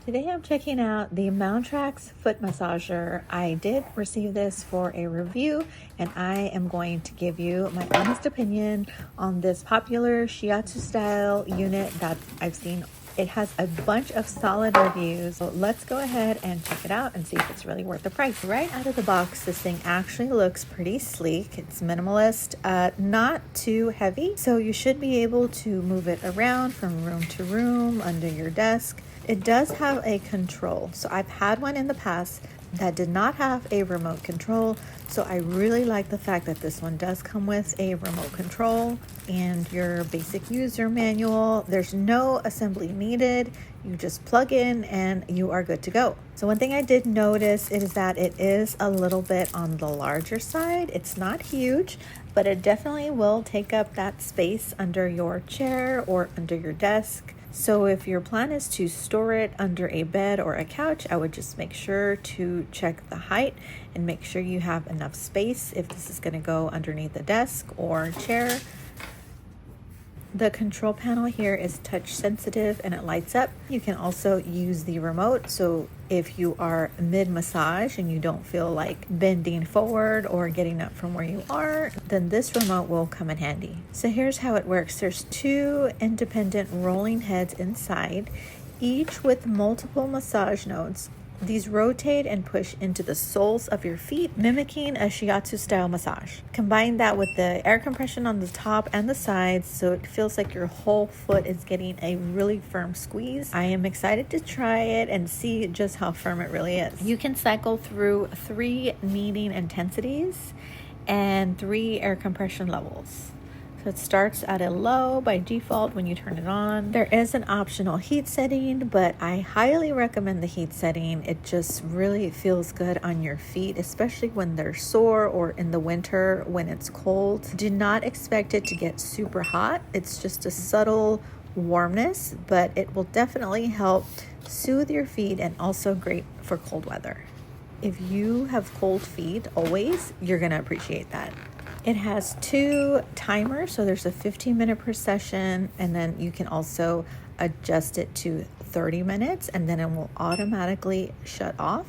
Today I'm checking out the MOUNTRAX Foot Massager. I did receive this for a review and I am going to give you my honest opinion on this popular Shiatsu style unit that I've seen. It has a bunch of solid reviews, so let's go ahead and check it out and see if it's really worth the price. Right out of the box, this thing actually looks pretty sleek. It's minimalist, not too heavy, so you should be able to move it around from room to room, under your desk. It does have a control. So I've had one in the past that did not have a remote control. So I really like the fact that this one does come with a remote control and your basic user manual. There's no assembly needed. You just plug in and you are good to go. So one thing I did notice is that it is a little bit on the larger side. It's not huge, but it definitely will take up that space under your chair or under your desk. So if your plan is to store it under a bed or a couch, I would just make sure to check the height and make sure you have enough space if this is going to go underneath the desk or chair. The control panel here is touch sensitive and it lights up. You can also use the remote. So if you are mid-massage and you don't feel like bending forward or getting up from where you are, then this remote will come in handy. So here's how it works. There's two independent rolling heads inside, each with multiple massage nodes. These rotate and push into the soles of your feet, mimicking a shiatsu style massage. Combine that with the air compression on the top and the sides so it feels like your whole foot is getting a really firm squeeze. I am excited to try it and see just how firm it really is. You can cycle through 3 kneading intensities and 3 air compression levels. So it starts at a low by default when you turn it on. There is an optional heat setting, but I highly recommend the heat setting. It just really feels good on your feet, especially when they're sore or in the winter when it's cold. Do not expect it to get super hot. It's just a subtle warmness, but it will definitely help soothe your feet and also great for cold weather. If you have cold feet always, you're gonna appreciate that. It has 2 timers, so there's a 15-minute per session, and then you can also adjust it to 30 minutes, and then it will automatically shut off.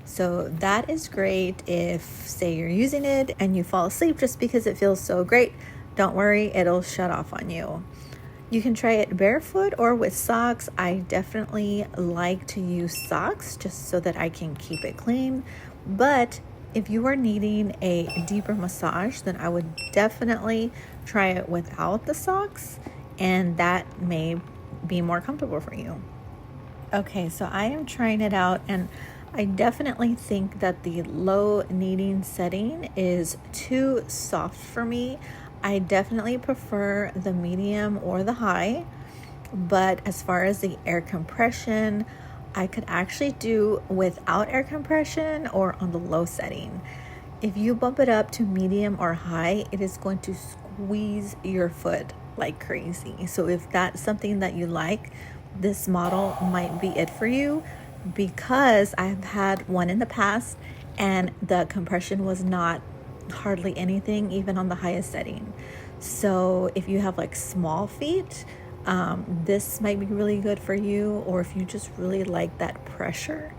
So that is great if, say, you're using it and you fall asleep just because it feels so great. Don't worry, it'll shut off on you. You can try it barefoot or with socks. I definitely like to use socks just so that I can keep it clean, but if you are needing a deeper massage, then I would definitely try it without the socks, and that may be more comfortable for you. Okay, so I am trying it out, and I definitely think that the low kneading setting is too soft for me. I definitely prefer the medium or the high, but as far as the air compression, I could actually do without air compression or on the low setting. If you bump it up to medium or high, it is going to squeeze your foot like crazy. So if that's something that you like, this model might be it for you, because I've had one in the past and the compression was not hardly anything, even on the highest setting. So if you have like small feet, this might be really good for you, or if you just really like that pressure,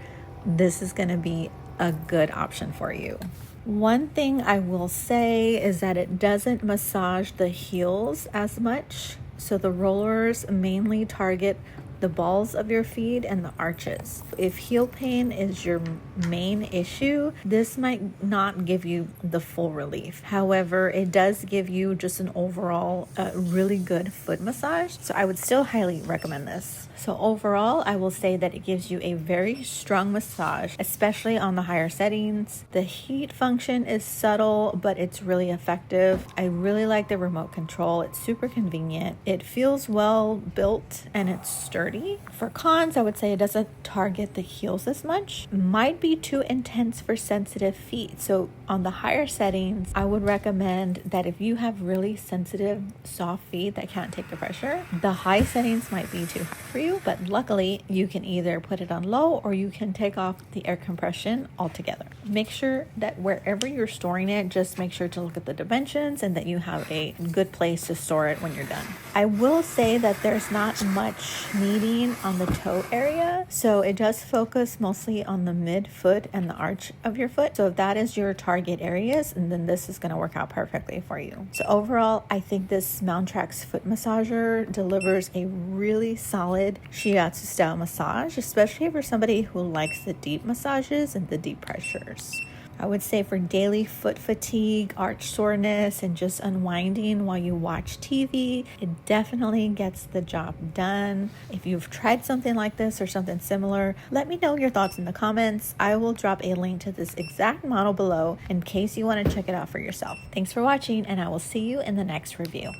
this is going to be a good option for you. One thing I will say is that it doesn't massage the heels as much. So the rollers mainly target the balls of your feet and the arches. If heel pain is your main issue, this might not give you the full relief. However, it does give you just an overall really good foot massage. So I would still highly recommend this. So overall, I will say that it gives you a very strong massage, especially on the higher settings. The heat function is subtle, but it's really effective. I really like the remote control. It's super convenient. It feels well built and it's sturdy. For cons, I would say it doesn't target the heels as much. Might be too intense for sensitive feet. So on the higher settings, I would recommend that if you have really sensitive, soft feet that can't take the pressure, the high settings might be too high for you. But luckily, you can either put it on low or you can take off the air compression altogether. Make sure that wherever you're storing it, just make sure to look at the dimensions and that you have a good place to store it when you're done. I will say that there's not much need seating on the toe area. So it does focus mostly on the mid-foot and the arch of your foot. So if that is your target areas, and then this is going to work out perfectly for you. So overall, I think this MOUNTRAX Foot Massager delivers a really solid shiatsu style massage, especially for somebody who likes the deep massages and the deep pressures. I would say for daily foot fatigue, arch soreness, and just unwinding while you watch TV, it definitely gets the job done. If you've tried something like this or something similar, let me know your thoughts in the comments. I will drop a link to this exact model below in case you want to check it out for yourself. Thanks for watching, and I will see you in the next review.